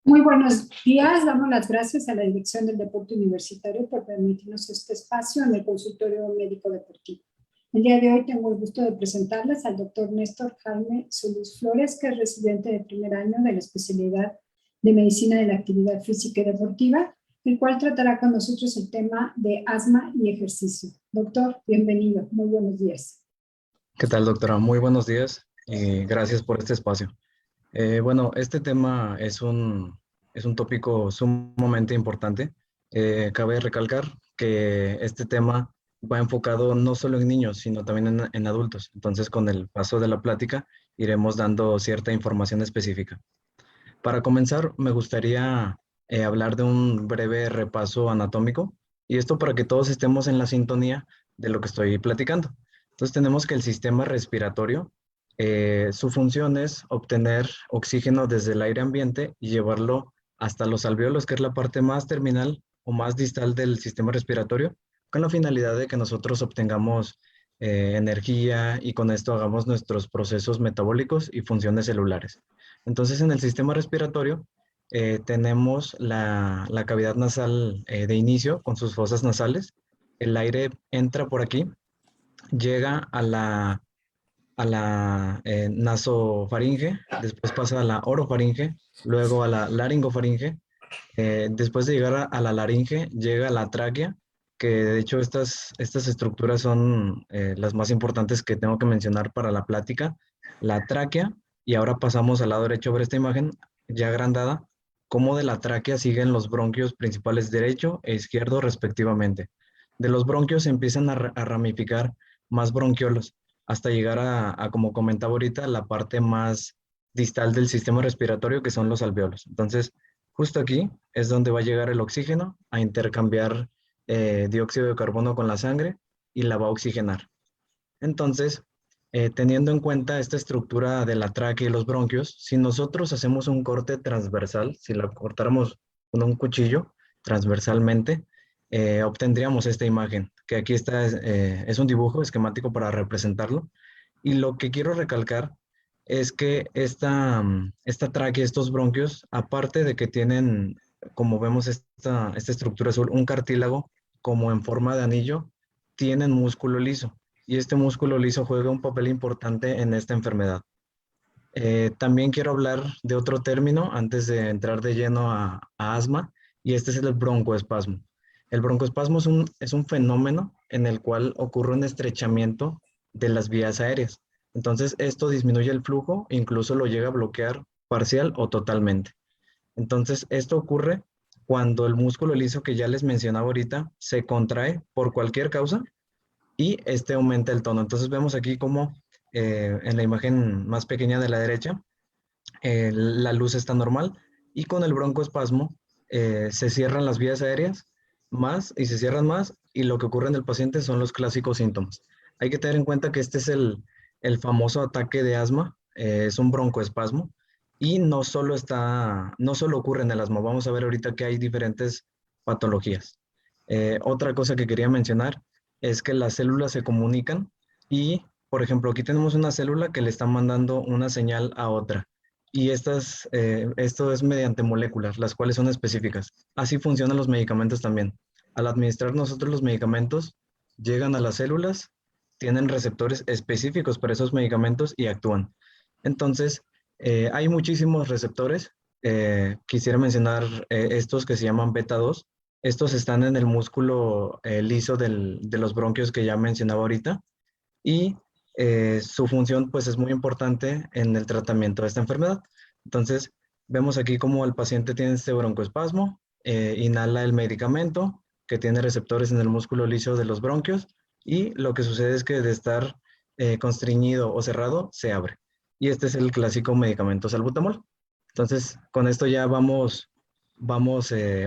Muy buenos días. Damos las gracias a la Dirección del Deporte Universitario por permitirnos este espacio en el consultorio médico deportivo. El día de hoy tengo el gusto de presentarles al doctor Néstor Jaime Solís Flores, que es residente de primer año de la especialidad de Medicina de la Actividad Física y Deportiva, el cual tratará con nosotros el tema de asma y ejercicio. Doctor, bienvenido. Muy buenos días. ¿Qué tal, doctora? Muy buenos días y gracias por este espacio. Bueno, este tema es un tópico sumamente importante. Cabe recalcar que este tema va enfocado no solo en niños, sino también en adultos. Entonces, con el paso de la plática, iremos dando cierta información específica. Para comenzar, me gustaría hablar de un breve repaso anatómico, y esto para que todos estemos en la sintonía de lo que estoy platicando. Entonces tenemos que el sistema respiratorio, su función es obtener oxígeno desde el aire ambiente y llevarlo hasta los alvéolos, que es la parte más terminal o más distal del sistema respiratorio, con la finalidad de que nosotros obtengamos energía y con esto hagamos nuestros procesos metabólicos y funciones celulares. Entonces, en el sistema respiratorio tenemos la cavidad nasal de inicio con sus fosas nasales. El aire entra por aquí, llega a la nasofaringe, después pasa a la orofaringe, luego a la laringofaringe. Después de llegar a la laringe, llega a la tráquea, que de hecho estas estructuras son las más importantes que tengo que mencionar para la plática. La tráquea, y ahora pasamos al lado derecho a ver esta imagen ya agrandada, cómo de la tráquea siguen los bronquios principales derecho e izquierdo respectivamente. De los bronquios se empiezan a ramificar más bronquiolos hasta llegar como comentaba ahorita, la parte más distal del sistema respiratorio, que son los alvéolos. Entonces, justo aquí es donde va a llegar el oxígeno a intercambiar dióxido de carbono con la sangre y la va a oxigenar. Entonces, teniendo en cuenta esta estructura de la tráquea y los bronquios, si nosotros hacemos un corte transversal, si la cortáramos con un cuchillo transversalmente, obtendríamos esta imagen, que aquí está, es un dibujo esquemático para representarlo. Y lo que quiero recalcar es que esta tráquea, estos bronquios, aparte de que tienen, como vemos esta estructura azul, un cartílago como en forma de anillo, tienen músculo liso. Y este músculo liso juega un papel importante en esta enfermedad. También quiero hablar de otro término antes de entrar de lleno a asma, y este es el broncoespasmo. El broncoespasmo es un fenómeno en el cual ocurre un estrechamiento de las vías aéreas. Entonces, esto disminuye el flujo, incluso lo llega a bloquear parcial o totalmente. Entonces, esto ocurre cuando el músculo liso que ya les mencionaba ahorita se contrae por cualquier causa y este aumenta el tono. Entonces, vemos aquí como en la imagen más pequeña de la derecha, la luz está normal y con el broncoespasmo se cierran las vías aéreas más y se cierran más, y lo que ocurre en el paciente son los clásicos síntomas. Hay que tener en cuenta que este es el famoso ataque de asma, es un broncoespasmo y no solo ocurre en el asma. Vamos a ver ahorita que hay diferentes patologías. Otra cosa que quería mencionar es que las células se comunican y, por ejemplo, aquí tenemos una célula que le está mandando una señal a otra, y esto es mediante moléculas, las cuales son específicas. Así funcionan los medicamentos también. Al administrar nosotros los medicamentos, llegan a las células, tienen receptores específicos para esos medicamentos y actúan. Entonces, hay muchísimos receptores. Quisiera mencionar estos que se llaman beta 2. Estos están en el músculo liso de los bronquios que ya mencionaba ahorita, y su función pues es muy importante en el tratamiento de esta enfermedad. Entonces, vemos aquí cómo el paciente tiene este broncoespasmo, inhala el medicamento que tiene receptores en el músculo liso de los bronquios, y lo que sucede es que de estar constreñido o cerrado, se abre. Y este es el clásico medicamento salbutamol. Entonces, con esto ya vamos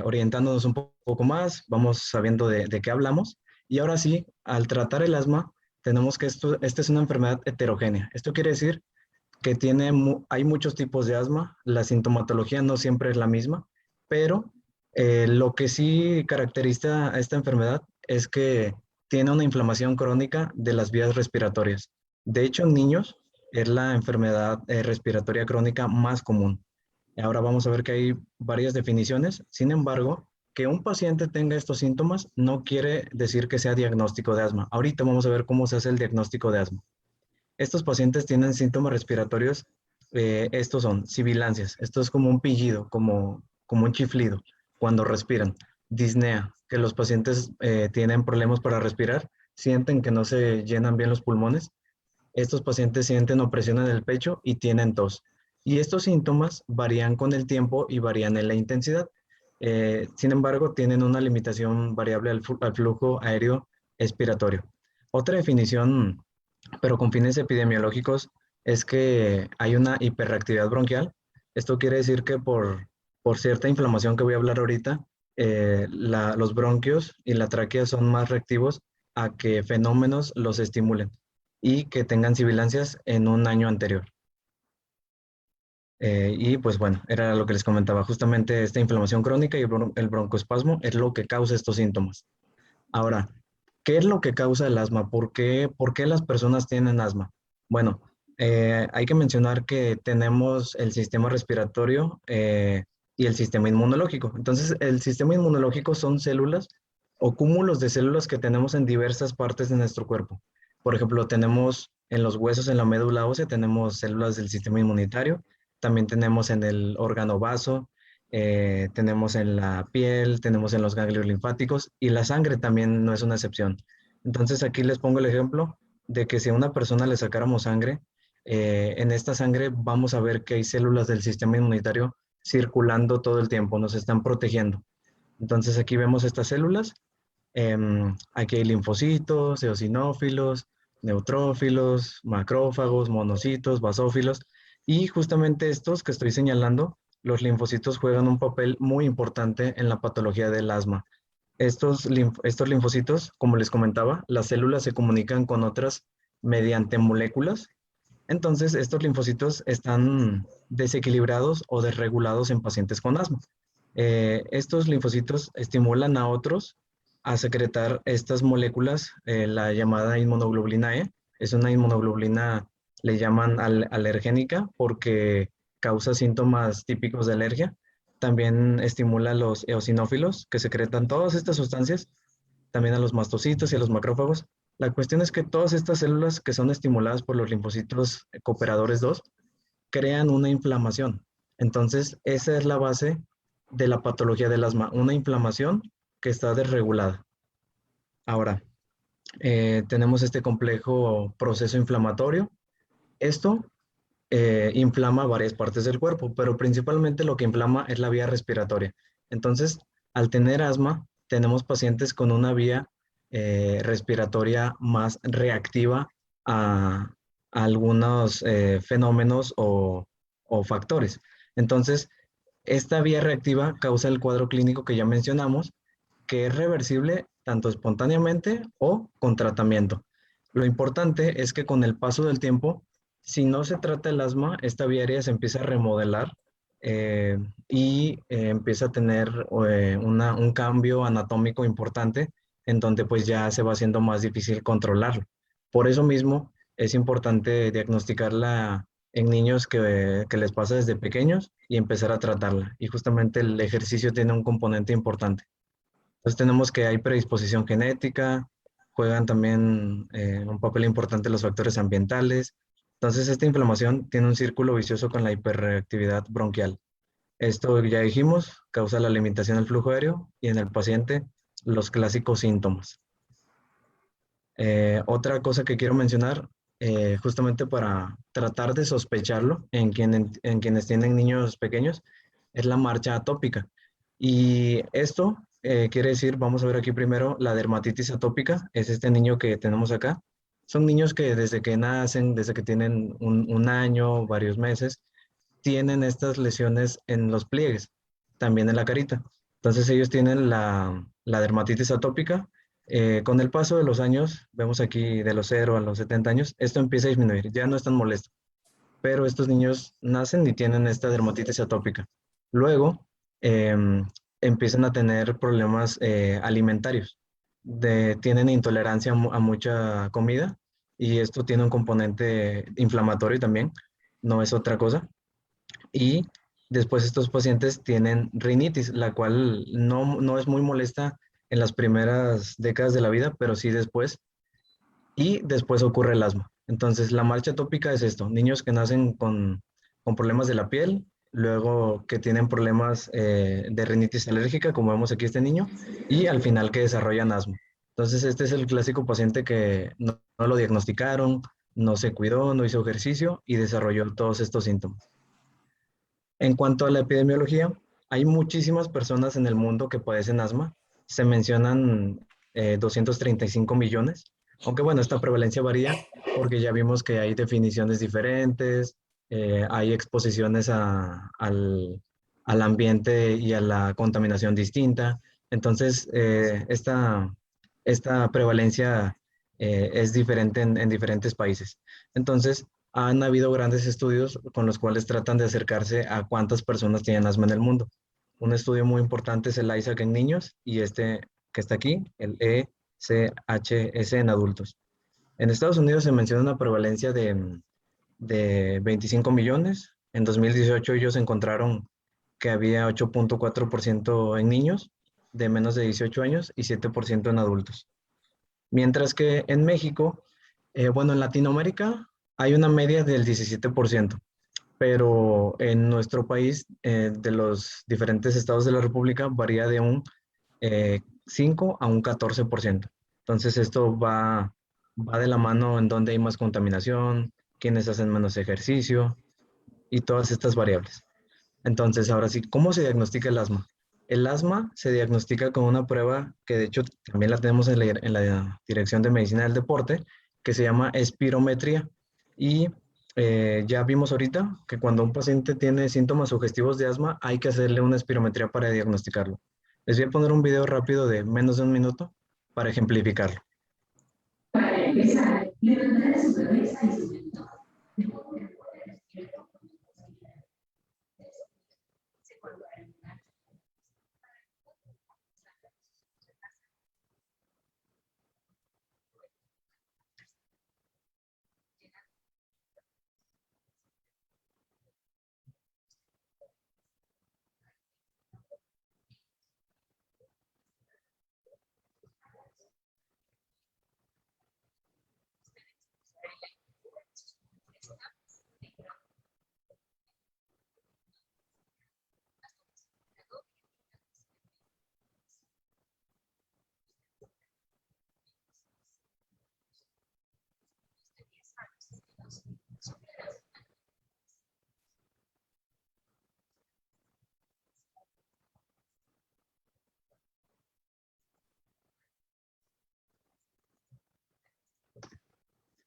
orientándonos un poco más, vamos sabiendo de qué hablamos. Y ahora sí, al tratar el asma, tenemos que esta es una enfermedad heterogénea. Esto quiere decir que hay muchos tipos de asma, la sintomatología no siempre es la misma, pero lo que sí caracteriza a esta enfermedad es que tiene una inflamación crónica de las vías respiratorias. De hecho, en niños es la enfermedad respiratoria crónica más común. Ahora vamos a ver que hay varias definiciones. Sin embargo, que un paciente tenga estos síntomas no quiere decir que sea diagnóstico de asma. Ahorita vamos a ver cómo se hace el diagnóstico de asma. Estos pacientes tienen síntomas respiratorios, estos son sibilancias, esto es como un pillido, como un chiflido cuando respiran. Disnea, que los pacientes tienen problemas para respirar, sienten que no se llenan bien los pulmones. Estos pacientes sienten opresión en el pecho y tienen tos. Y estos síntomas varían con el tiempo y varían en la intensidad. Sin embargo, tienen una limitación variable al flujo aéreo expiratorio. Otra definición, pero con fines epidemiológicos, es que hay una hiperreactividad bronquial. Esto quiere decir que por cierta inflamación que voy a hablar ahorita, los bronquios y la tráquea son más reactivos a que fenómenos los estimulen y que tengan sibilancias en un año anterior. Y pues bueno, era lo que les comentaba, justamente esta inflamación crónica y el broncoespasmo es lo que causa estos síntomas. Ahora, ¿qué es lo que causa el asma? Por qué las personas tienen asma? Bueno, hay que mencionar que tenemos el sistema respiratorio y el sistema inmunológico. Entonces, el sistema inmunológico son células o cúmulos de células que tenemos en diversas partes de nuestro cuerpo. Por ejemplo, tenemos en los huesos, en la médula ósea, tenemos células del sistema inmunitario. También tenemos en el órgano vaso, tenemos en la piel, tenemos en los ganglios linfáticos y la sangre también no es una excepción. Entonces aquí les pongo el ejemplo de que si a una persona le sacáramos sangre, en esta sangre vamos a ver que hay células del sistema inmunitario circulando todo el tiempo, nos están protegiendo. Entonces aquí vemos estas células, aquí hay linfocitos, eosinófilos, neutrófilos, macrófagos, monocitos, basófilos, y justamente estos que estoy señalando, los linfocitos juegan un papel muy importante en la patología del asma. Estos linfocitos, como les comentaba, las células se comunican con otras mediante moléculas. Entonces, estos linfocitos están desequilibrados o desregulados en pacientes con asma. Estos linfocitos estimulan a otros a secretar estas moléculas, la llamada inmunoglobulina E. Es una inmunoglobulina, le llaman alergénica porque causa síntomas típicos de alergia. También estimula a los eosinófilos que secretan todas estas sustancias, también a los mastocitos y a los macrófagos. La cuestión es que todas estas células que son estimuladas por los linfocitos cooperadores 2 crean una inflamación. Entonces, esa es la base de la patología del asma, una inflamación que está desregulada. Ahora, tenemos este complejo proceso inflamatorio. Esto inflama varias partes del cuerpo, pero principalmente lo que inflama es la vía respiratoria. Entonces, al tener asma, tenemos pacientes con una vía respiratoria más reactiva a algunos fenómenos o factores. Entonces, esta vía reactiva causa el cuadro clínico que ya mencionamos, que es reversible tanto espontáneamente o con tratamiento. Lo importante es que con el paso del tiempo, si no se trata el asma, esta vía aérea se empieza a remodelar y empieza a tener un cambio anatómico importante en donde pues ya se va haciendo más difícil controlarlo. Por eso mismo es importante diagnosticarla en niños que les pasa desde pequeños y empezar a tratarla. Y justamente el ejercicio tiene un componente importante. Entonces tenemos que hay predisposición genética, juegan también un papel importante los factores ambientales. Entonces esta inflamación tiene un círculo vicioso con la hiperreactividad bronquial. Esto ya dijimos, causa la limitación del flujo aéreo y en el paciente los clásicos síntomas. Otra cosa que quiero mencionar, justamente para tratar de sospecharlo en quienes tienen niños pequeños, es la marcha atópica. Y esto quiere decir, vamos a ver aquí primero, la dermatitis atópica, es este niño que tenemos acá. Son niños que desde que nacen, desde que tienen un año, varios meses, tienen estas lesiones en los pliegues, también en la carita. Entonces ellos tienen la dermatitis atópica. Con el paso de los años, vemos aquí de los 0 a los 70 años, esto empieza a disminuir, ya no es tan molesto. Pero estos niños nacen y tienen esta dermatitis atópica. Luego empiezan a tener problemas alimentarios. Tienen intolerancia a mucha comida y esto tiene un componente inflamatorio también, no es otra cosa. Y Después estos pacientes tienen rinitis, la cual no es muy molesta en las primeras décadas de la vida, pero sí después, y después ocurre el asma. Entonces, la marcha atópica es esto, niños que nacen con problemas de la piel, luego que tienen problemas de rinitis alérgica, como vemos aquí este niño, y al final que desarrollan asma. Entonces, este es el clásico paciente que no lo diagnosticaron, no se cuidó, no hizo ejercicio y desarrolló todos estos síntomas. En cuanto a la epidemiología, hay muchísimas personas en el mundo que padecen asma. Se mencionan 235 millones, aunque bueno, esta prevalencia varía porque ya vimos que hay definiciones diferentes, hay exposiciones al ambiente y a la contaminación distinta. Entonces, esta prevalencia es diferente en diferentes países. Entonces, han habido grandes estudios con los cuales tratan de acercarse a cuántas personas tienen asma en el mundo. Un estudio muy importante es el ISAC en niños y este que está aquí, el ECHS en adultos. En Estados Unidos se menciona una prevalencia de 25 millones. En 2018 ellos encontraron que había 8.4% en niños de menos de 18 años y 7% en adultos. Mientras que en México, bueno, en Latinoamérica hay una media del 17%, pero en nuestro país, de los diferentes estados de la República, varía de un 5 a un 14%. Entonces esto va de la mano en donde hay más contaminación, quienes hacen menos ejercicio y todas estas variables. Entonces, ahora sí, ¿cómo se diagnostica el asma? El asma se diagnostica con una prueba que de hecho también la tenemos en la Dirección de Medicina del Deporte, que se llama espirometría. Y ya vimos ahorita que cuando un paciente tiene síntomas sugestivos de asma, hay que hacerle una espirometría para diagnosticarlo. Les voy a poner un video rápido de menos de un minuto para ejemplificarlo. Para empezar, levantar su cabeza y su mentón.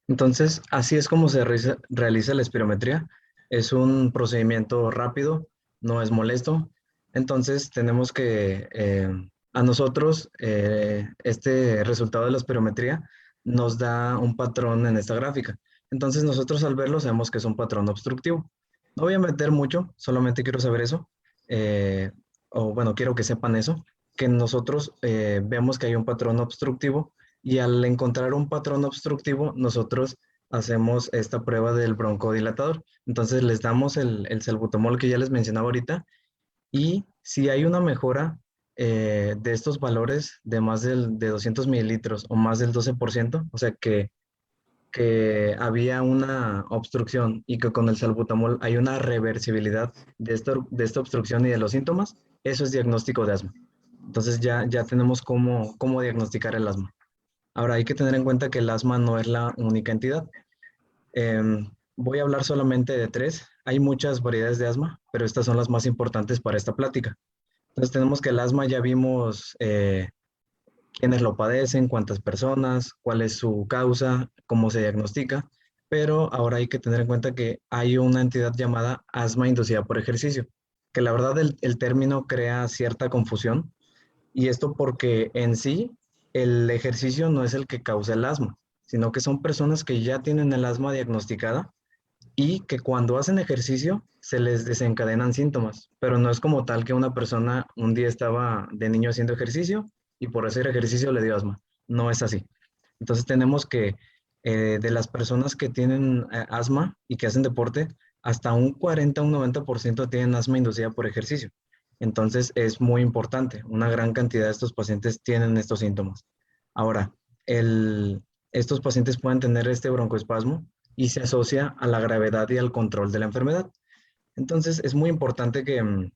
Entonces, así es como se realiza la espirometría. Es un procedimiento rápido, no es molesto. Entonces, tenemos que, a nosotros, este resultado de la espirometría nos da un patrón en esta gráfica. Entonces, nosotros al verlo sabemos que es un patrón obstructivo. No voy a meter mucho, solamente quiero saber eso. eh, o bueno, quiero que sepan eso, que nosotros vemos que hay un patrón obstructivo y al encontrar un patrón obstructivo, nosotros hacemos esta prueba del broncodilatador. Entonces les damos el salbutamol que ya les mencionaba ahorita y si hay una mejora de estos valores de más de 200 mililitros o más del 12%, o sea que había una obstrucción y que con el salbutamol hay una reversibilidad de esta obstrucción y de los síntomas, eso es diagnóstico de asma. Entonces ya tenemos cómo diagnosticar el asma. Ahora, hay que tener en cuenta que el asma no es la única entidad. Voy a hablar solamente de tres. Hay muchas variedades de asma, pero estas son las más importantes para esta plática. Entonces, tenemos que el asma ya vimos quiénes lo padecen, cuántas personas, cuál es su causa, cómo se diagnostica, pero ahora hay que tener en cuenta que hay una entidad llamada asma inducida por ejercicio, que la verdad el término crea cierta confusión y esto porque en sí el ejercicio no es el que causa el asma, sino que son personas que ya tienen el asma diagnosticada y que cuando hacen ejercicio se les desencadenan síntomas, pero no es como tal que una persona un día estaba de niño haciendo ejercicio y por hacer ejercicio le dio asma. No es así. Entonces tenemos que de las personas que tienen asma y que hacen deporte, hasta un 40 un 90% tienen asma inducida por ejercicio. Entonces es muy importante, una gran cantidad de estos pacientes tienen estos síntomas. Ahora, estos pacientes pueden tener este broncoespasmo y se asocia a la gravedad y al control de la enfermedad. Entonces es muy importante que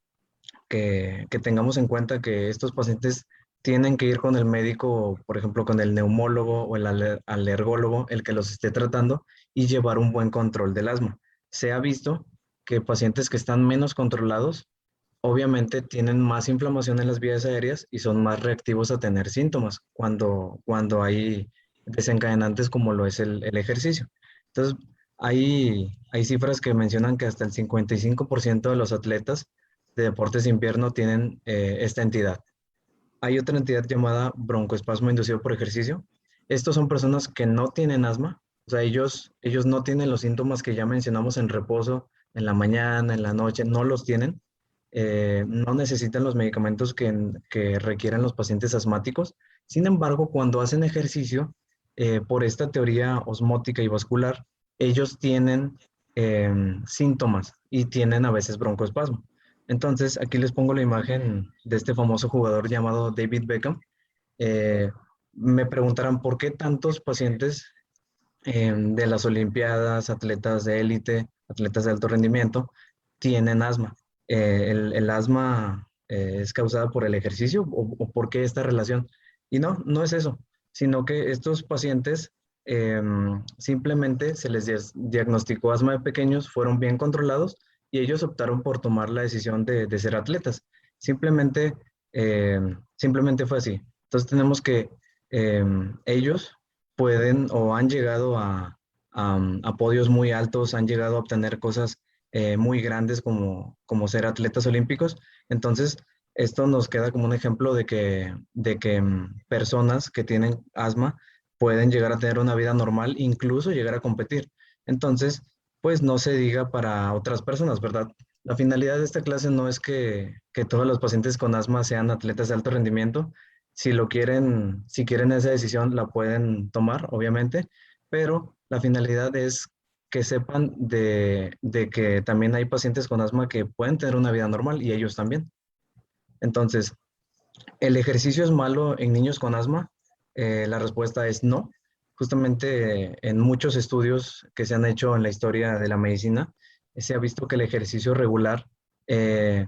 tengamos en cuenta que estos pacientes tienen que ir con el médico, por ejemplo, con el neumólogo o el alergólogo, el que los esté tratando, y llevar un buen control del asma. Se ha visto que pacientes que están menos controlados, obviamente tienen más inflamación en las vías aéreas y son más reactivos a tener síntomas cuando hay desencadenantes como lo es el ejercicio. Entonces, hay cifras que mencionan que hasta el 55% de los atletas de deportes de invierno tienen esta entidad. Hay otra entidad llamada broncoespasmo inducido por ejercicio. Estos son personas que no tienen asma, o sea, ellos no tienen los síntomas que ya mencionamos en reposo, en la mañana, en la noche, no los tienen. No necesitan los medicamentos que requieren los pacientes asmáticos. Sin embargo, cuando hacen ejercicio, por esta teoría osmótica y vascular, ellos tienen síntomas y tienen a veces broncoespasmo. Entonces, aquí les pongo la imagen de este famoso jugador llamado David Beckham. Eh, Me preguntarán por qué tantos pacientes de las Olimpiadas, atletas de élite, atletas de alto rendimiento, tienen asma. El asma es causada por el ejercicio o por qué esta relación. Y no, no es eso, sino que estos pacientes simplemente se les diagnosticó asma de pequeños, fueron bien controlados y ellos optaron por tomar la decisión de ser atletas. Simplemente, simplemente fue así. Entonces tenemos que ellos pueden o han llegado a podios muy altos, han llegado a obtener cosas muy grandes como ser atletas olímpicos. Entonces, esto nos queda como un ejemplo de que personas que tienen asma pueden llegar a tener una vida normal, incluso llegar a competir. Entonces, pues no se diga para otras personas, ¿verdad? La finalidad de esta clase no es que todos los pacientes con asma sean atletas de alto rendimiento. Si lo quieren, si quieren esa decisión, la pueden tomar, obviamente, pero la finalidad es que sepan de que también hay pacientes con asma que pueden tener una vida normal y ellos también. Entonces, ¿el ejercicio es malo en niños con asma? La respuesta es no. Justamente en muchos estudios que se han hecho en la historia de la medicina, se ha visto que el ejercicio regular eh,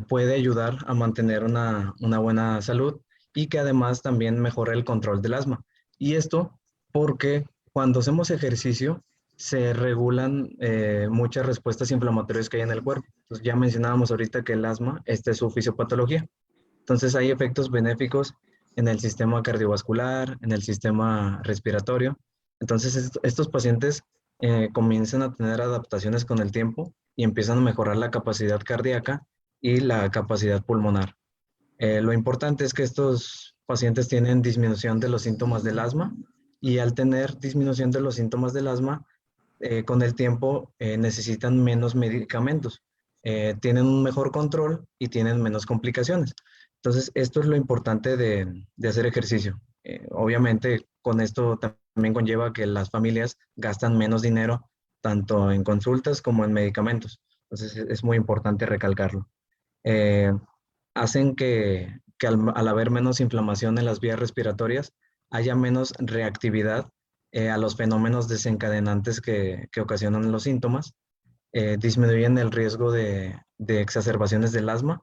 puede ayudar a mantener una buena salud y que además también mejora el control del asma. Y esto porque cuando hacemos ejercicio se regulan muchas respuestas inflamatorias que hay en el cuerpo. Entonces ya mencionábamos ahorita que el asma, esta es su fisiopatología. Entonces hay efectos benéficos en el sistema cardiovascular, en el sistema respiratorio. Entonces estos pacientes comienzan a tener adaptaciones con el tiempo y empiezan a mejorar la capacidad cardíaca y la capacidad pulmonar. Lo importante es que estos pacientes tienen disminución de los síntomas del asma y al tener disminución de los síntomas del asma, con el tiempo necesitan menos medicamentos, tienen un mejor control y tienen menos complicaciones. Entonces, esto es lo importante de hacer ejercicio. Obviamente, con esto también conlleva que las familias gastan menos dinero, tanto en consultas como en medicamentos. Entonces, es muy importante recalcarlo. Eh, Hacen que al haber menos inflamación en las vías respiratorias, haya menos reactividad a los fenómenos desencadenantes que ocasionan los síntomas, disminuyen el riesgo de exacerbaciones del asma.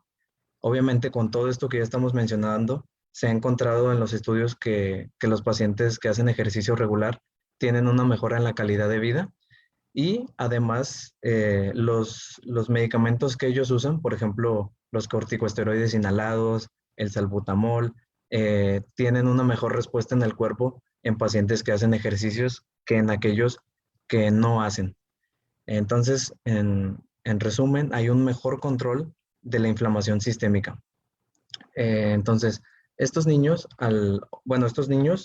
Obviamente, con todo esto que ya estamos mencionando, se ha encontrado en los estudios que los pacientes que hacen ejercicio regular tienen una mejora en la calidad de vida y además los medicamentos que ellos usan, por ejemplo, los corticosteroides inhalados, el salbutamol, tienen una mejor respuesta en el cuerpo en pacientes que hacen ejercicios que en aquellos que no hacen. Entonces, en resumen, hay un mejor control de la inflamación sistémica. Entonces, estos niños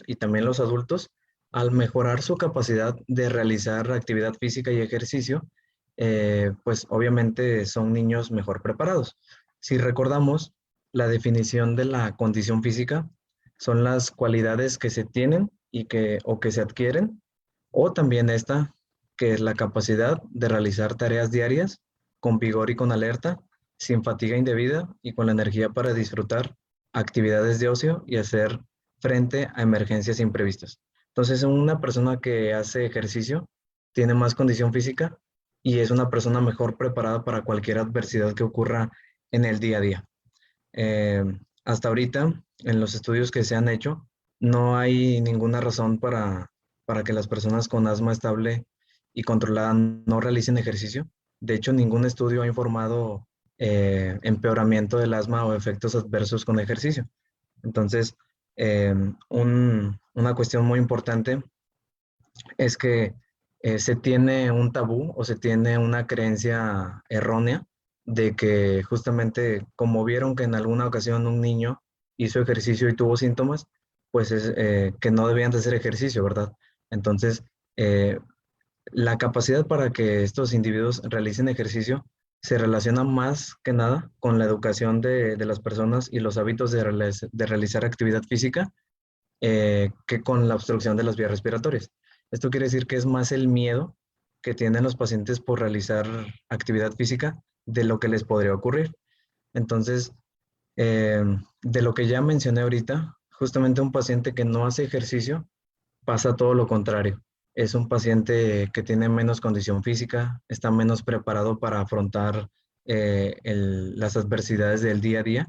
y también los adultos, al mejorar su capacidad de realizar actividad física y ejercicio, pues obviamente son niños mejor preparados. Si recordamos, la definición de la condición física son las cualidades que se tienen o que se adquieren, o también esta que es la capacidad de realizar tareas diarias con vigor y con alerta, sin fatiga indebida y con la energía para disfrutar actividades de ocio y hacer frente a emergencias imprevistas. Entonces, una persona que hace ejercicio tiene más condición física y es una persona mejor preparada para cualquier adversidad que ocurra en el día a día. Eh, Hasta ahorita, en los estudios que se han hecho, no hay ninguna razón para que las personas con asma estable y controlada no realicen ejercicio. De hecho, ningún estudio ha informado empeoramiento del asma o efectos adversos con ejercicio. Entonces, eh, una cuestión muy importante es que se tiene un tabú o se tiene una creencia errónea de que justamente como vieron que en alguna ocasión un niño hizo ejercicio y tuvo síntomas, pues es que no debían de hacer ejercicio, ¿verdad? Entonces, eh, la capacidad para que estos individuos realicen ejercicio se relaciona más que nada con la educación de las personas y los hábitos de realizar actividad física que con la obstrucción de las vías respiratorias. Esto quiere decir que es más el miedo que tienen los pacientes por realizar actividad física de lo que les podría ocurrir. Entonces, eh, de lo que ya mencioné ahorita, justamente un paciente que no hace ejercicio pasa todo lo contrario. Es un paciente que tiene menos condición física, está menos preparado para afrontar las adversidades del día a día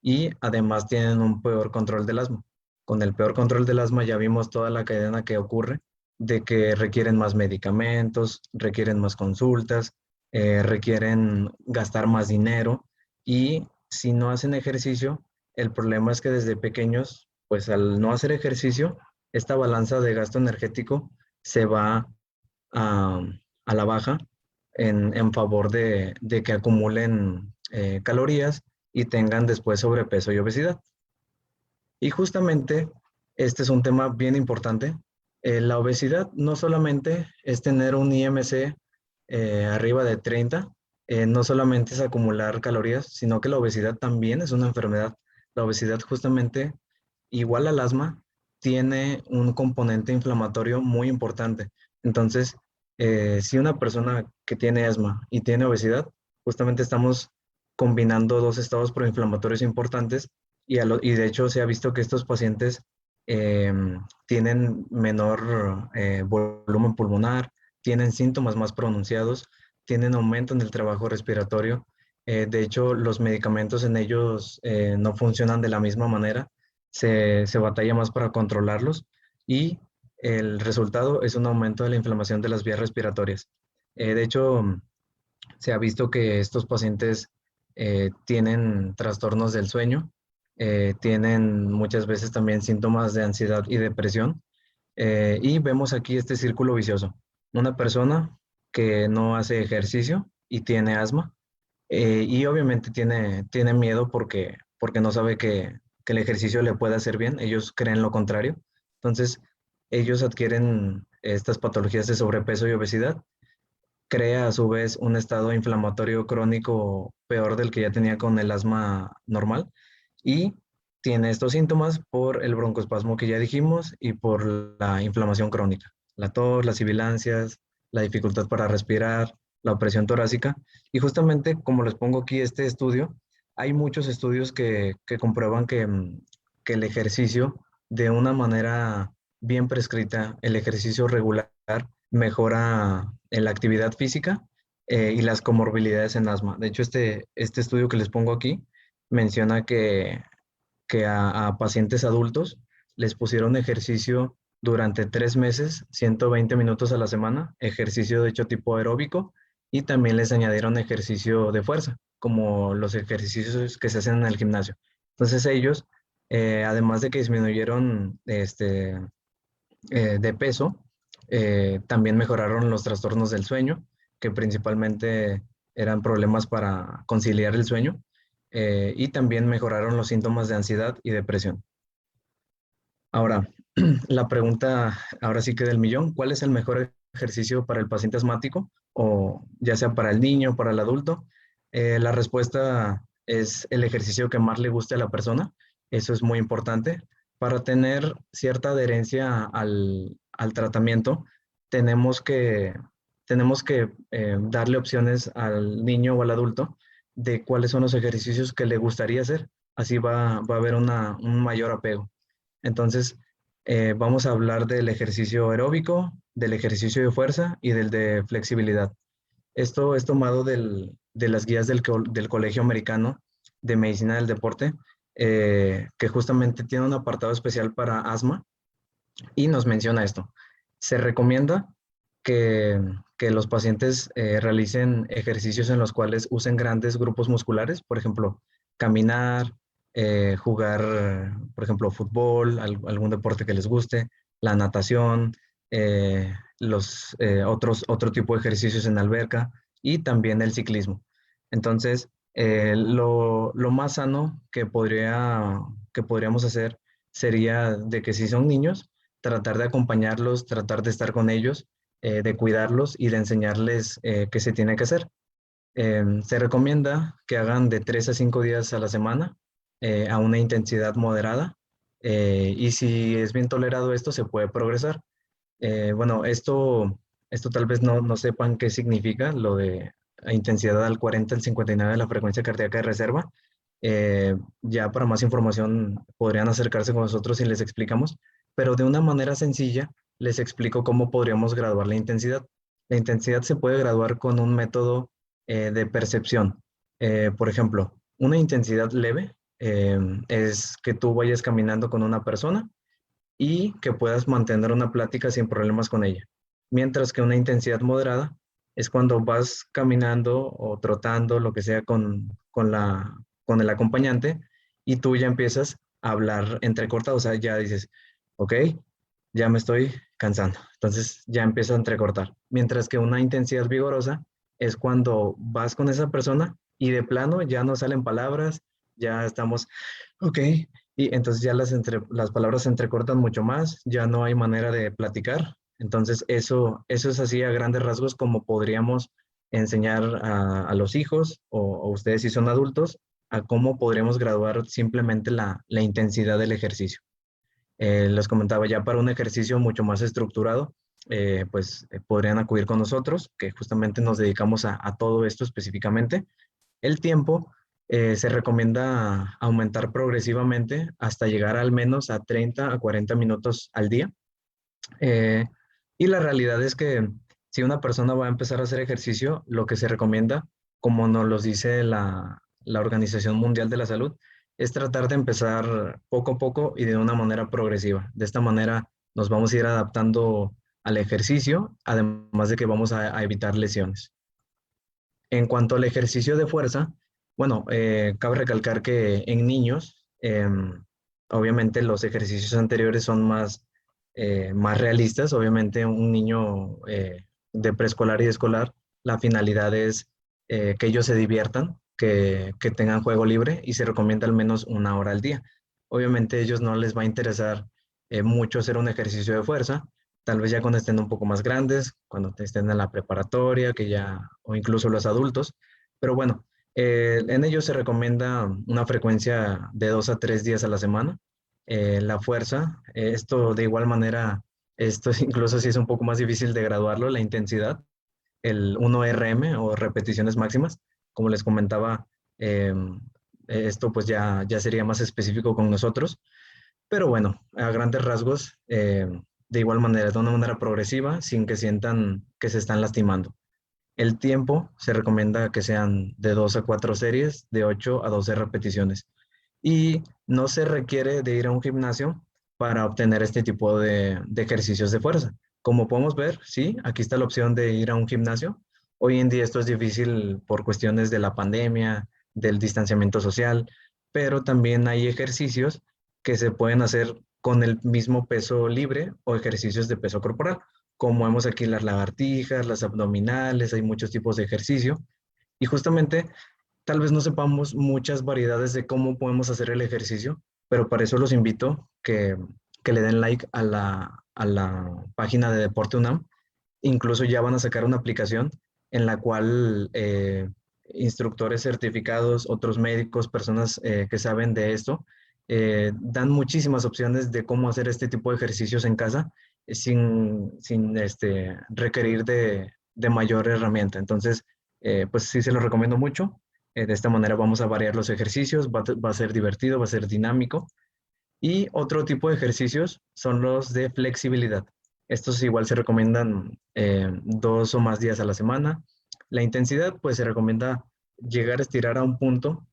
y además tienen un peor control del asma. Con el peor control del asma ya vimos toda la cadena que ocurre de que requieren más medicamentos, requieren más consultas, requieren gastar más dinero y si no hacen ejercicio, el problema es que desde pequeños, pues al no hacer ejercicio, esta balanza de gasto energético se va a, a la baja en favor de que acumulen calorías y tengan después sobrepeso y obesidad. Y justamente este es un tema bien importante. La obesidad no solamente es tener un IMC arriba de 30, no solamente es acumular calorías, sino que la obesidad también es una enfermedad. La obesidad justamente, igual al asma, tiene un componente inflamatorio muy importante. Entonces, si una persona que tiene asma y tiene obesidad, justamente estamos combinando dos estados proinflamatorios importantes y de hecho se ha visto que estos pacientes eh, tienen menor volumen pulmonar, tienen síntomas más pronunciados, tienen aumento en el trabajo respiratorio. De hecho, los medicamentos en ellos no funcionan de la misma manera, se batalla más para controlarlos y el resultado es un aumento de la inflamación de las vías respiratorias. De hecho, se ha visto que estos pacientes tienen trastornos del sueño, tienen muchas veces también síntomas de ansiedad y depresión, y vemos aquí este círculo vicioso. Una persona que no hace ejercicio y tiene asma, y obviamente tiene miedo porque no sabe que el ejercicio le puede hacer bien, ellos creen lo contrario. Entonces, ellos adquieren estas patologías de sobrepeso y obesidad, crea a su vez un estado inflamatorio crónico peor del que ya tenía con el asma normal y tiene estos síntomas por el broncoespasmo que ya dijimos y por la inflamación crónica, la tos, las sibilancias, la dificultad para respirar, la opresión torácica. Y justamente como les pongo aquí este estudio, hay muchos estudios que comprueban que el ejercicio de una manera bien prescrita, el ejercicio regular, mejora en la actividad física y las comorbilidades en asma. De hecho, este estudio que les pongo aquí menciona que a pacientes adultos les pusieron ejercicio durante 3 meses, 120 minutos a la semana, ejercicio de hecho tipo aeróbico, y también les añadieron ejercicio de fuerza, como los ejercicios que se hacen en el gimnasio. Entonces ellos, además de que disminuyeron de peso, también mejoraron los trastornos del sueño, que principalmente eran problemas para conciliar el sueño, y también mejoraron los síntomas de ansiedad y depresión. Ahora, la pregunta, ahora sí que del millón, ¿cuál es el mejor ejercicio para el paciente asmático o ya sea para el niño, para el adulto? La respuesta es el ejercicio que más le guste a la persona. Eso es muy importante. Para tener cierta adherencia al tratamiento, tenemos tenemos que darle opciones al niño o al adulto de cuáles son los ejercicios que le gustaría hacer. Así va a haber un mayor apego. Entonces, vamos a hablar del ejercicio aeróbico, del ejercicio de fuerza y del de flexibilidad. Esto es tomado de las guías del Colegio Americano de Medicina del Deporte, que justamente tiene un apartado especial para asma y nos menciona esto. Se recomienda que, que los pacientes realicen ejercicios en los cuales usen grandes grupos musculares, por ejemplo, caminar, jugar, por ejemplo, fútbol, algún deporte que les guste, la natación, otro tipo de ejercicios en alberca y también el ciclismo. Entonces, lo más sano que podríamos hacer sería de que si son niños, tratar de acompañarlos, tratar de estar con ellos, de cuidarlos y de enseñarles qué se tiene que hacer. Se recomienda que hagan de 3 a 5 días a la semana a una intensidad moderada y si es bien tolerado esto, se puede progresar. Bueno, esto tal vez no sepan qué significa, lo de intensidad al 40 al 59 de la frecuencia cardíaca de reserva. Ya para más información podrían acercarse con nosotros y les explicamos, pero de una manera sencilla les explico cómo podríamos graduar la intensidad. La intensidad se puede graduar con un método de percepción. Por ejemplo, una intensidad leve es que tú vayas caminando con una persona y que puedas mantener una plática sin problemas con ella. Mientras que una intensidad moderada es cuando vas caminando o trotando, lo que sea, con el acompañante y tú ya empiezas a hablar entrecortado, o sea, ya dices, ok, ya me estoy cansando. Entonces ya empieza a entrecortar. Mientras que una intensidad vigorosa es cuando vas con esa persona y de plano ya no salen palabras, ya estamos, ok, y entonces ya las palabras se entrecortan mucho más, ya no hay manera de platicar. Entonces eso es así a grandes rasgos como podríamos enseñar a los hijos o ustedes si son adultos a cómo podríamos graduar simplemente la intensidad del ejercicio. Les comentaba ya para un ejercicio mucho más estructurado, podrían acudir con nosotros, que justamente nos dedicamos a todo esto específicamente. El tiempo se recomienda aumentar progresivamente hasta llegar al menos a 30 a 40 minutos al día. Eh, y la realidad es que si una persona va a empezar a hacer ejercicio, lo que se recomienda, como nos lo dice la Organización Mundial de la Salud, es tratar de empezar poco a poco y de una manera progresiva. De esta manera nos vamos a ir adaptando al ejercicio, además de que vamos a evitar lesiones. En cuanto al ejercicio de fuerza, bueno, cabe recalcar que en niños, obviamente los ejercicios anteriores son más realistas. Obviamente un niño de preescolar y de escolar, la finalidad es que ellos se diviertan, que tengan juego libre y se recomienda al menos 1 hora al día. Obviamente a ellos no les va a interesar mucho hacer un ejercicio de fuerza, tal vez ya cuando estén un poco más grandes, cuando estén en la preparatoria, o incluso los adultos. Pero bueno, en ellos se recomienda una frecuencia de 2 a 3 días a la semana. La fuerza, esto de igual manera, esto incluso sí es un poco más difícil de graduarlo, la intensidad, el 1 RM o repeticiones máximas, como les comentaba, esto pues ya sería más específico con nosotros. Pero bueno, a grandes rasgos, de igual manera, de una manera progresiva, sin que sientan que se están lastimando. El tiempo se recomienda que sean de 2 a 4 series, de 8 a 12 repeticiones. Y no se requiere de ir a un gimnasio para obtener este tipo de ejercicios de fuerza. Como podemos ver, sí, aquí está la opción de ir a un gimnasio. Hoy en día esto es difícil por cuestiones de la pandemia, del distanciamiento social, pero también hay ejercicios que se pueden hacer con el mismo peso libre o ejercicios de peso corporal, como vemos aquí las lagartijas, las abdominales, hay muchos tipos de ejercicio. Y justamente tal vez no sepamos muchas variedades de cómo podemos hacer el ejercicio, pero para eso los invito que le den like a la página de Deporte UNAM. Incluso ya van a sacar una aplicación en la cual instructores certificados, otros médicos, personas que saben de esto, dan muchísimas opciones de cómo hacer este tipo de ejercicios en casa sin requerir de mayor herramienta. Entonces, pues sí se lo recomiendo mucho. De esta manera vamos a variar los ejercicios, va a ser divertido, va a ser dinámico. Y otro tipo de ejercicios son los de flexibilidad. Estos igual se recomiendan 2 o más días a la semana. La intensidad, pues se recomienda llegar a estirar a un punto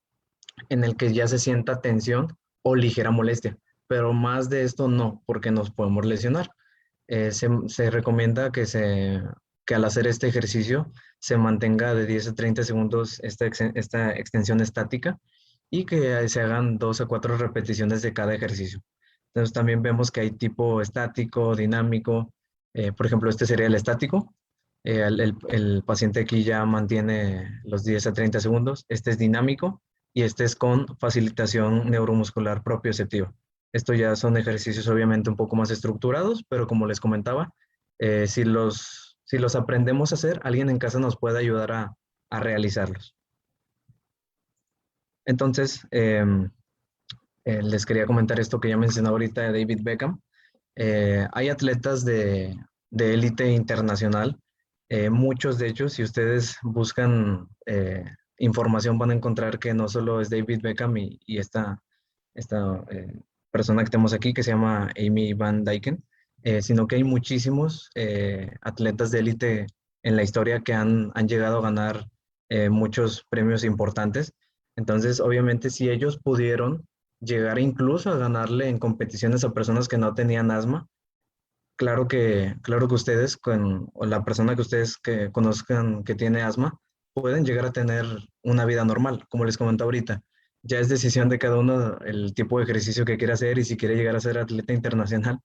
en el que ya se sienta tensión o ligera molestia, pero más de esto no, porque nos podemos lesionar. Se recomienda que al hacer este ejercicio se mantenga de 10 a 30 segundos esta extensión estática y que se hagan 2 a 4 repeticiones de cada ejercicio. Entonces también vemos que hay tipo estático, dinámico. Por ejemplo, este sería el estático. El paciente aquí ya mantiene los 10 a 30 segundos. Este es dinámico y este es con facilitación neuromuscular propioceptiva. Esto ya son ejercicios obviamente un poco más estructurados, pero como les comentaba, si los aprendemos a hacer, alguien en casa nos puede ayudar a realizarlos. Entonces, les quería comentar esto que ya mencioné ahorita de David Beckham. Hay atletas de élite internacional, muchos de ellos, si ustedes buscan información van a encontrar que no solo es David Beckham y esta persona que tenemos aquí que se llama Amy Van Dyken, sino que hay muchísimos atletas de élite en la historia que han llegado a ganar muchos premios importantes. Entonces, obviamente, si ellos pudieron llegar incluso a ganarle en competiciones a personas que no tenían asma, claro que ustedes, o la persona que ustedes que conozcan que tiene asma, pueden llegar a tener una vida normal, como les comenté ahorita. Ya es decisión de cada uno el tipo de ejercicio que quiere hacer y si quiere llegar a ser atleta internacional,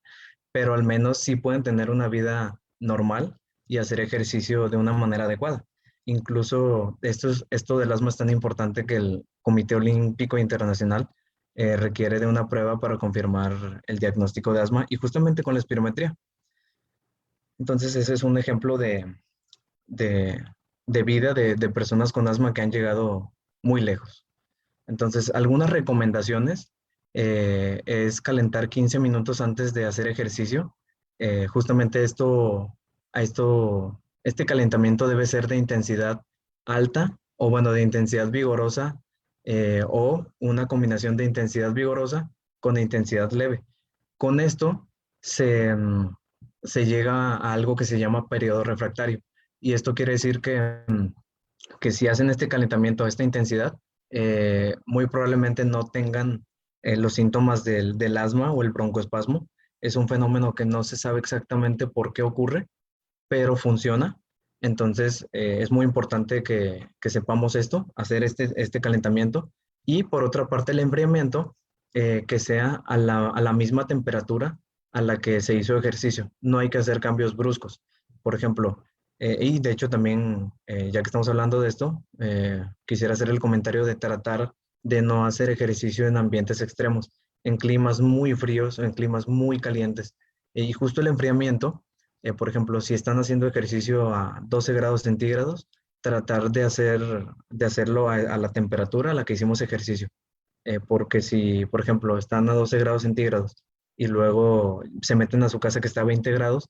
pero al menos sí pueden tener una vida normal y hacer ejercicio de una manera adecuada. Incluso esto del asma es tan importante que el Comité Olímpico Internacional requiere de una prueba para confirmar el diagnóstico de asma y justamente con la espirometría. Entonces ese es un ejemplo de, de vida de personas con asma que han llegado muy lejos. Entonces, algunas recomendaciones es calentar 15 minutos antes de hacer ejercicio. Justamente este calentamiento debe ser de intensidad alta o bueno, de intensidad vigorosa o una combinación de intensidad vigorosa con intensidad leve. Con esto se llega a algo que se llama periodo refractario. Y esto quiere decir que si hacen este calentamiento a esta intensidad, muy probablemente no tengan los síntomas del asma o el broncoespasmo. Es un fenómeno que no se sabe exactamente por qué ocurre, pero funciona. Entonces, es muy importante que sepamos esto, hacer este calentamiento. Y por otra parte, el enfriamiento, que sea a la misma temperatura a la que se hizo ejercicio. No hay que hacer cambios bruscos. Por ejemplo, y de hecho también, ya que estamos hablando de esto, quisiera hacer el comentario de tratar de no hacer ejercicio en ambientes extremos, en climas muy fríos, en climas muy calientes. Y justo el enfriamiento, por ejemplo, si están haciendo ejercicio a 12 grados centígrados, tratar de hacerlo a la temperatura a la que hicimos ejercicio. Porque si, por ejemplo, están a 12 grados centígrados y luego se meten a su casa que está a 20 grados,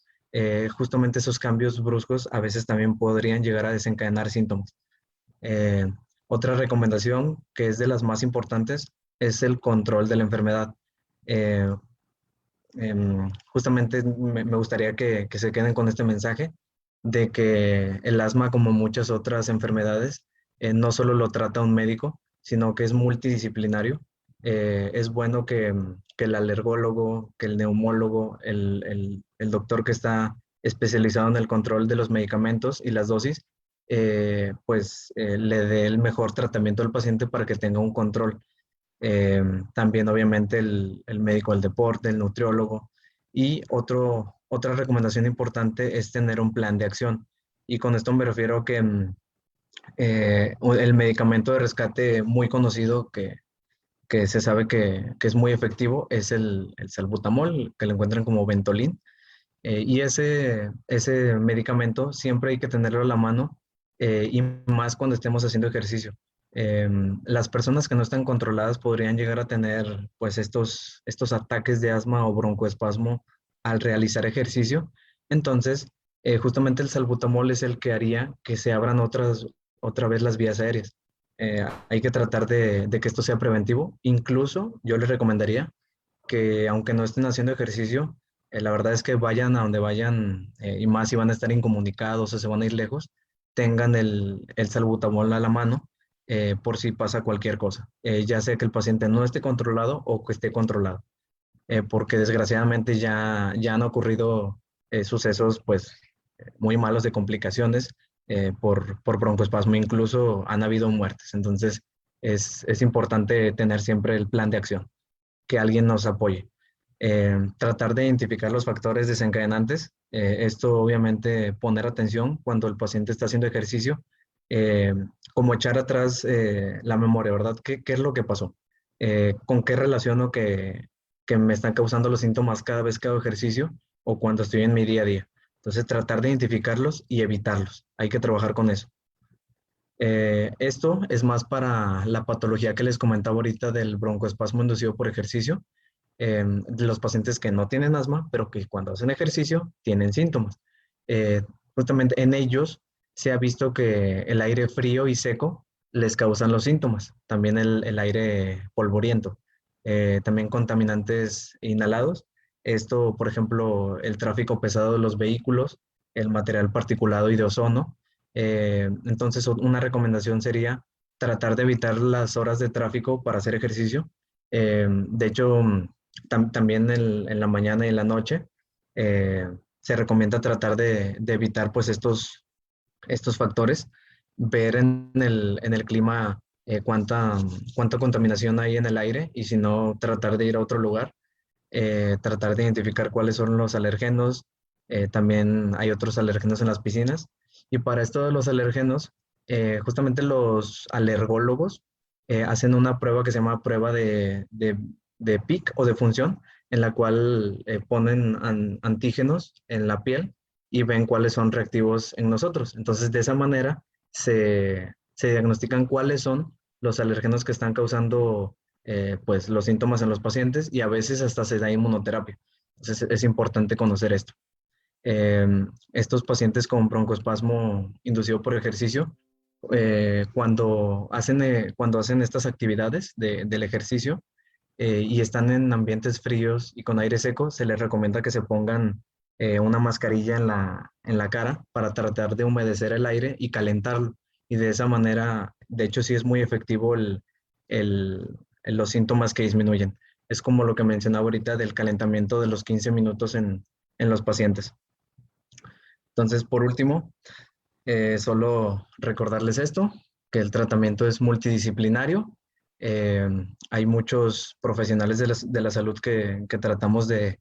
justamente esos cambios bruscos a veces también podrían llegar a desencadenar síntomas. Eh, Otra recomendación que es de las más importantes es el control de la enfermedad. Eh, Justamente me gustaría que se queden con este mensaje de que el asma, como muchas otras enfermedades, no solo lo trata un médico, sino que es multidisciplinario. Es bueno que el alergólogo, que el neumólogo, el doctor que está especializado en el control de los medicamentos y las dosis, le dé el mejor tratamiento al paciente para que tenga un control. También obviamente el médico del deporte, el nutriólogo. Y otra recomendación importante es tener un plan de acción. Y con esto me refiero a que el medicamento de rescate muy conocido que se sabe que es muy efectivo es el salbutamol, que lo encuentran como Ventolin. Y ese medicamento siempre hay que tenerlo a la mano y más cuando estemos haciendo ejercicio. Las personas que no están controladas podrían llegar a tener pues estos ataques de asma o broncoespasmo al realizar ejercicio. Entonces, Justamente el salbutamol es el que haría que se abran otra vez las vías aéreas. Hay que tratar de que esto sea preventivo. Incluso yo les recomendaría que aunque no estén haciendo ejercicio, la verdad es que vayan a donde vayan, y más si van a estar incomunicados o se van a ir lejos, tengan el salbutamol a la mano, por si pasa cualquier cosa, ya sea que el paciente no esté controlado o que esté controlado, porque desgraciadamente ya han ocurrido sucesos pues muy malos de complicaciones por broncoespasmo, incluso han habido muertes. Entonces es importante tener siempre el plan de acción, que alguien nos apoye. Tratar de identificar los factores desencadenantes. Esto obviamente poner atención cuando el paciente está haciendo ejercicio, eh, como echar atrás la memoria, ¿verdad? ¿Qué es lo que pasó? ¿Con qué relaciono que me están causando los síntomas cada vez que hago ejercicio o cuando estoy en mi día a día? Entonces tratar de identificarlos y evitarlos. Hay que trabajar con eso. Esto es más para la patología que les comentaba ahorita del broncoespasmo inducido por ejercicio, de los pacientes que no tienen asma, pero que cuando hacen ejercicio tienen síntomas. Eh, Justamente en ellos se ha visto que el aire frío y seco les causan los síntomas, también el aire polvoriento, también contaminantes inhalados. Esto, por ejemplo, el tráfico pesado de los vehículos, el material particulado y de ozono. Entonces, una recomendación sería tratar de evitar las horas de tráfico para hacer ejercicio. De hecho, también en la mañana y en la noche eh, se recomienda tratar de evitar pues estos factores, ver en el clima cuánta contaminación hay en el aire y si no, tratar de ir a otro lugar, tratar de identificar cuáles son los alérgenos. También hay otros alérgenos en las piscinas. Y para esto de los alérgenos, justamente los alergólogos hacen una prueba que se llama prueba de PIC o de función, en la cual ponen antígenos en la piel y ven cuáles son reactivos en nosotros. Entonces, de esa manera se diagnostican cuáles son los alérgenos que están causando pues los síntomas en los pacientes y a veces hasta se da inmunoterapia. Entonces es importante conocer esto. Estos pacientes con broncoespasmo inducido por ejercicio, cuando hacen estas actividades del ejercicio y están en ambientes fríos y con aire seco, se les recomienda que se pongan una mascarilla en la cara para tratar de humedecer el aire y calentarlo. Y de esa manera, de hecho, sí es muy efectivo el- los síntomas que disminuyen. Es como lo que mencionaba ahorita del calentamiento de los 15 minutos en los pacientes. Entonces, por último, solo recordarles esto, que el tratamiento es multidisciplinario. Eh, Hay muchos profesionales de la salud que tratamos de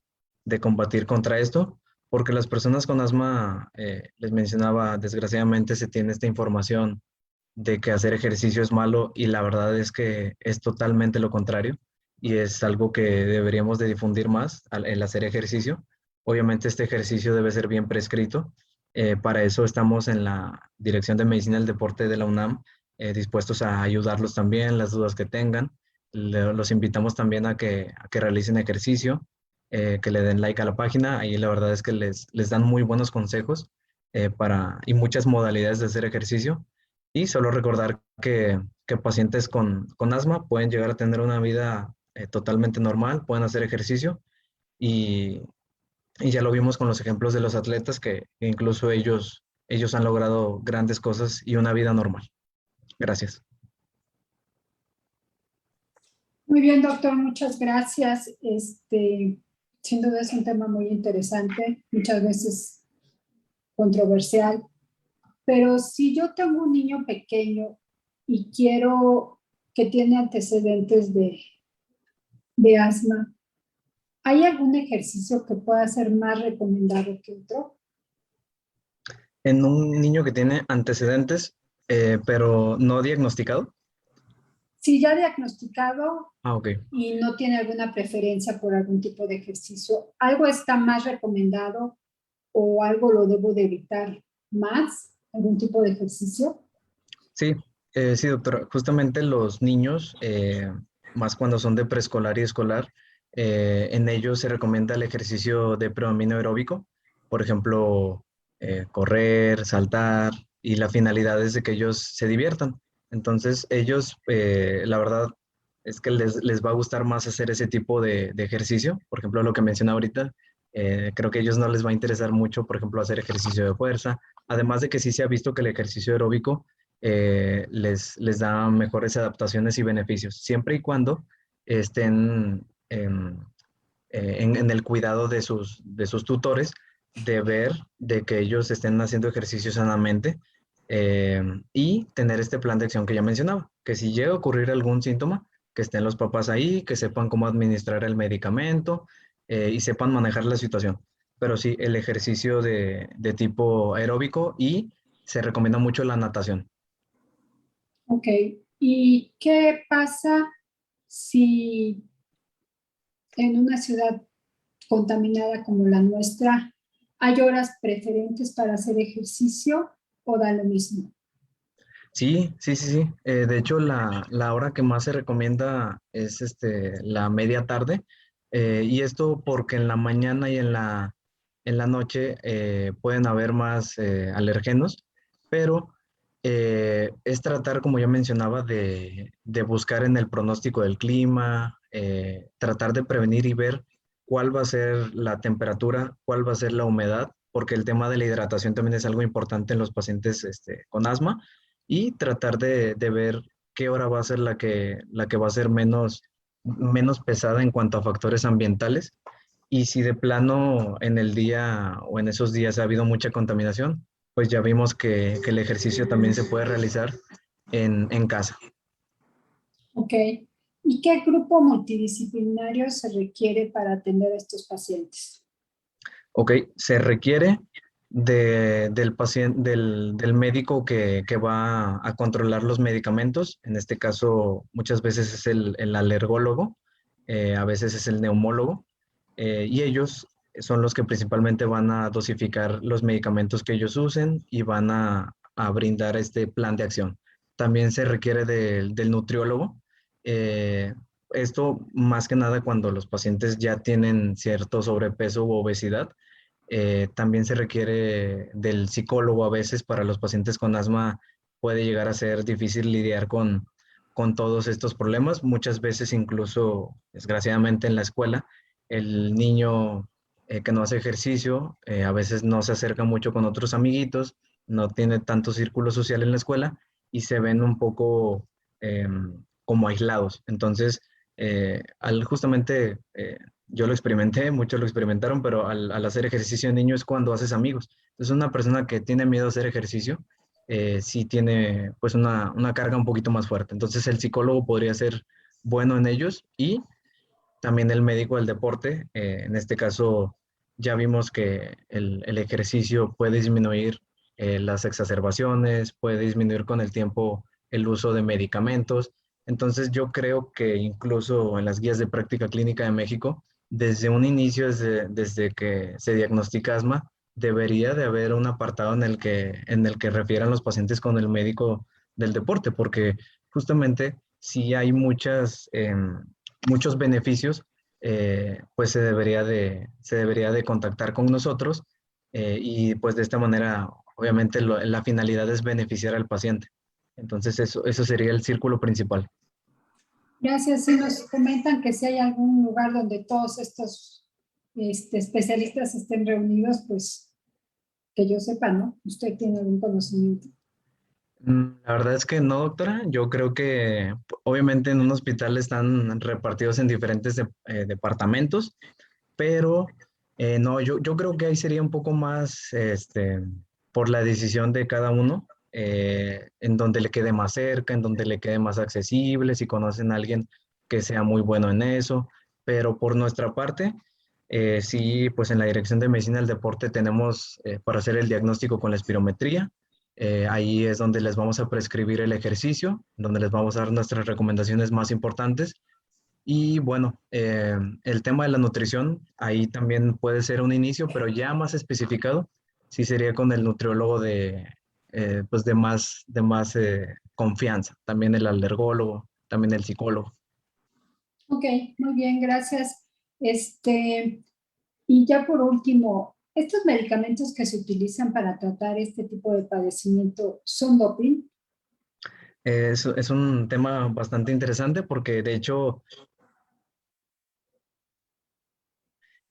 combatir contra esto, porque las personas con asma, les mencionaba, desgraciadamente se tiene esta información de que hacer ejercicio es malo y la verdad es que es totalmente lo contrario y es algo que deberíamos de difundir más, el hacer ejercicio. Obviamente este ejercicio debe ser bien prescrito. Para eso estamos en la Dirección de Medicina del Deporte de la UNAM, dispuestos a ayudarlos también, las dudas que tengan. Los invitamos también a que realicen ejercicio, que le den like a la página. Ahí la verdad es que les dan muy buenos consejos y muchas modalidades de hacer ejercicio. Y solo recordar que pacientes con asma pueden llegar a tener una vida totalmente normal, pueden hacer ejercicio y, y ya lo vimos con los ejemplos de los atletas que incluso ellos han logrado grandes cosas y una vida normal. Gracias. Muy bien, doctor, muchas gracias. Sin duda es un tema muy interesante, muchas veces controversial, pero si yo tengo un niño pequeño y quiero que tiene antecedentes de asma, ¿hay algún ejercicio que pueda ser más recomendado que otro? En un niño que tiene antecedentes, pero no diagnosticado. Si ya diagnosticado Ah, ok. y no tiene alguna preferencia por algún tipo de ejercicio, ¿algo está más recomendado o algo lo debo de evitar más? ¿Algún tipo de ejercicio? Sí, sí, doctora. Justamente los niños, más cuando son de preescolar y escolar, en ellos se recomienda el ejercicio de predominio aeróbico. Por ejemplo, correr, saltar, y la finalidad es de que ellos se diviertan. Entonces, ellos, la verdad es que les va a gustar más hacer ese tipo de ejercicio. Por ejemplo, lo que mencioné ahorita, creo que a ellos no les va a interesar mucho, por ejemplo, hacer ejercicio de fuerza. Además de que sí se ha visto que el ejercicio aeróbico les da mejores adaptaciones y beneficios, siempre y cuando estén en el cuidado de sus tutores, de ver de que ellos estén haciendo ejercicio sanamente, y tener este plan de acción que ya mencionaba, que si llega a ocurrir algún síntoma, que estén los papás ahí, que sepan cómo administrar el medicamento, y sepan manejar la situación. Pero sí, el ejercicio de tipo aeróbico, y se recomienda mucho la natación. Ok. ¿Y qué pasa si en una ciudad contaminada como la nuestra hay horas preferentes para hacer ejercicio o da lo mismo? Sí, sí, sí, sí. De hecho, la hora que más se recomienda es la media tarde. Y esto porque en la mañana y en la noche pueden haber más alérgenos, pero es tratar, como ya mencionaba, de buscar en el pronóstico del clima, tratar de prevenir y ver cuál va a ser la temperatura, cuál va a ser la humedad, porque el tema de la hidratación también es algo importante en los pacientes con asma, y tratar de ver qué hora va a ser la que va a ser menos pesada en cuanto a factores ambientales. Y si de plano en el día o en esos días ha habido mucha contaminación, pues ya vimos que el ejercicio también se puede realizar en casa. Ok. ¿Y qué grupo multidisciplinario se requiere para atender a estos pacientes? Ok, se requiere del paciente, del médico que va a controlar los medicamentos. En este caso, muchas veces es el alergólogo, a veces es el neumólogo, y ellos son los que principalmente van a dosificar los medicamentos que ellos usen y van a brindar este plan de acción. También se requiere del nutriólogo. Esto más que nada cuando los pacientes ya tienen cierto sobrepeso u obesidad. También se requiere del psicólogo a veces. Para los pacientes con asma puede llegar a ser difícil lidiar con todos estos problemas. Muchas veces incluso, desgraciadamente en la escuela, el niño que no hace ejercicio, a veces no se acerca mucho con otros amiguitos, no tiene tanto círculo social en la escuela, y se ven un poco como aislados. Entonces, justamente yo lo experimenté, muchos lo experimentaron, pero al hacer ejercicio en niño es cuando haces amigos. Entonces, una persona que tiene miedo a hacer ejercicio, sí tiene pues una carga un poquito más fuerte. Entonces, el psicólogo podría ser bueno en ellos, y también el médico del deporte. En este caso, ya vimos que el ejercicio puede disminuir las exacerbaciones, puede disminuir con el tiempo el uso de medicamentos. Entonces, yo creo que incluso en las guías de práctica clínica de México, desde un inicio, desde que se diagnostica asma, debería de haber un apartado en el que refieran los pacientes con el médico del deporte, porque justamente sí hay muchos beneficios. Pues se debería de contactar con nosotros, y pues de esta manera, obviamente, la finalidad es beneficiar al paciente. Entonces, eso sería el círculo principal. Gracias. Si nos comentan que si hay algún lugar donde todos estos especialistas estén reunidos, pues que yo sepa, ¿no? Usted tiene algún conocimiento. La verdad es que no, doctora. Yo creo que obviamente en un hospital están repartidos en diferentes departamentos, pero no, yo creo que ahí sería un poco más por la decisión de cada uno, en donde le quede más cerca, en donde le quede más accesible, si conocen a alguien que sea muy bueno en eso. Pero por nuestra parte, sí, pues en la Dirección de Medicina del Deporte tenemos para hacer el diagnóstico con la espirometría. Ahí es donde les vamos a prescribir el ejercicio, donde les vamos a dar nuestras recomendaciones más importantes. Y bueno, el tema de la nutrición, ahí también puede ser un inicio, pero ya más especificado, sí sería con el nutriólogo pues de más confianza, también el alergólogo, también el psicólogo. Ok, muy bien, gracias. Y ya por último, ¿Estos medicamentos que se utilizan para tratar este tipo de padecimiento son doping? Es un tema bastante interesante porque de hecho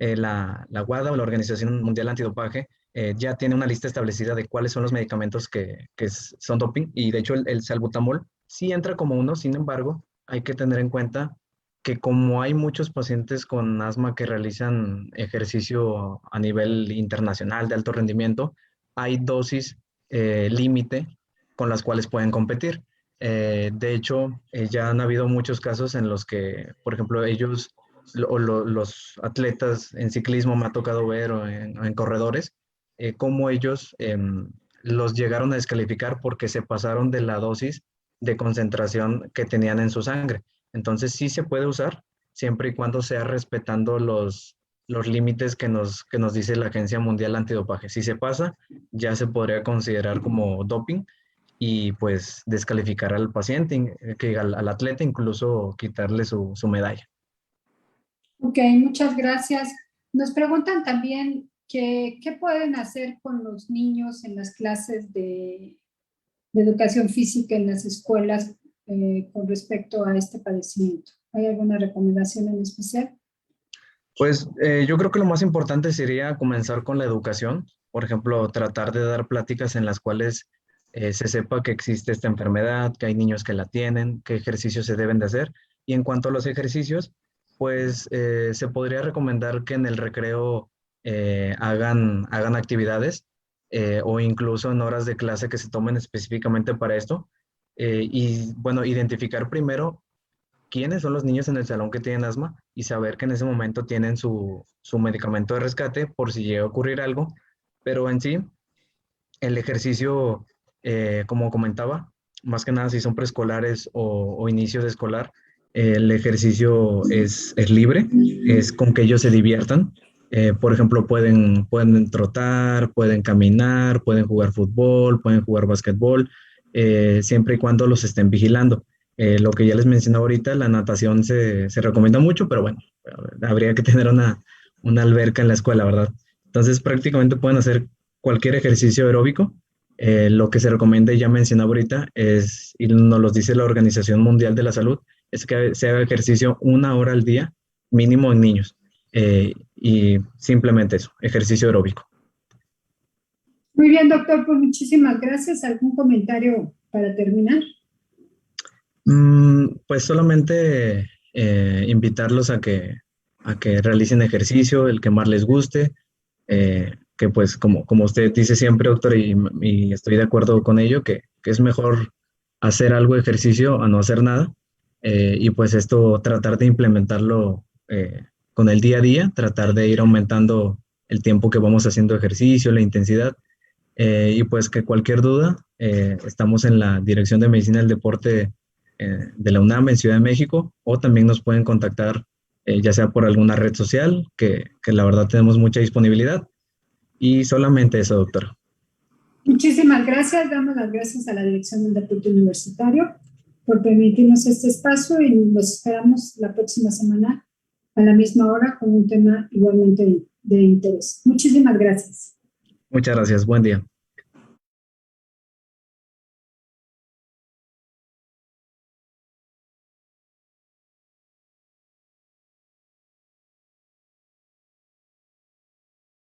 la WADA o la Organización Mundial Antidopaje ya tiene una lista establecida de cuáles son los medicamentos que son doping y de hecho el salbutamol sí entra como uno, sin embargo, hay que tener en cuenta que como hay muchos pacientes con asma que realizan ejercicio a nivel internacional de alto rendimiento, hay dosis límite con las cuales pueden competir. De hecho, ya han habido muchos casos en los que, por ejemplo, los atletas en ciclismo me ha tocado ver o en corredores, cómo ellos los llegaron a descalificar porque se pasaron de la dosis de concentración que tenían en su sangre. Entonces sí se puede usar siempre y cuando sea respetando los límites que nos dice la Agencia Mundial Antidopaje. Si se pasa, ya se podría considerar como doping y pues descalificar al paciente, al atleta, incluso quitarle su medalla. Ok, muchas gracias. Nos preguntan también qué pueden hacer con los niños en las clases de educación física en las escuelas con respecto a este padecimiento. ¿Hay alguna recomendación en especial? Pues yo creo que lo más importante sería comenzar con la educación. Por ejemplo, tratar de dar pláticas en las cuales se sepa que existe esta enfermedad, que hay niños que la tienen, qué ejercicios se deben de hacer. Y en cuanto a los ejercicios, pues se podría recomendar que en el recreo hagan actividades o incluso en horas de clase que se tomen específicamente para esto. Y bueno, identificar primero quiénes son los niños en el salón que tienen asma y saber que en ese momento tienen su medicamento de rescate por si llega a ocurrir algo. Pero en sí, el ejercicio, como comentaba, más que nada si son preescolares o inicios de escolar, el ejercicio es libre, es con que ellos se diviertan. Por ejemplo, pueden trotar, pueden caminar, pueden jugar fútbol, pueden jugar básquetbol, siempre y cuando los estén vigilando. Lo que ya les mencioné ahorita, la natación se recomienda mucho, pero bueno, habría que tener una alberca en la escuela, ¿verdad? Entonces prácticamente pueden hacer cualquier ejercicio aeróbico. Lo que se recomienda, y ya mencionaba ahorita, y nos lo dice la Organización Mundial de la Salud, es que se haga ejercicio 1 hora al día, mínimo en niños. Y simplemente eso, ejercicio aeróbico. Muy bien, doctor, pues muchísimas gracias. ¿Algún comentario para terminar? Pues solamente invitarlos a que realicen ejercicio, el que más les guste, que pues como usted dice siempre, doctor, y estoy de acuerdo con ello, que es mejor hacer algo de ejercicio a no hacer nada, y pues esto tratar de implementarlo con el día a día, tratar de ir aumentando el tiempo que vamos haciendo ejercicio, la intensidad, y pues que cualquier duda, estamos en la Dirección de Medicina del Deporte de la UNAM en Ciudad de México, o también nos pueden contactar ya sea por alguna red social, que la verdad tenemos mucha disponibilidad, y solamente eso, doctor. Muchísimas gracias. Damos las gracias a la Dirección del Deporte Universitario por permitirnos este espacio y los esperamos la próxima semana a la misma hora con un tema igualmente de interés. Muchísimas gracias. Muchas gracias, buen día.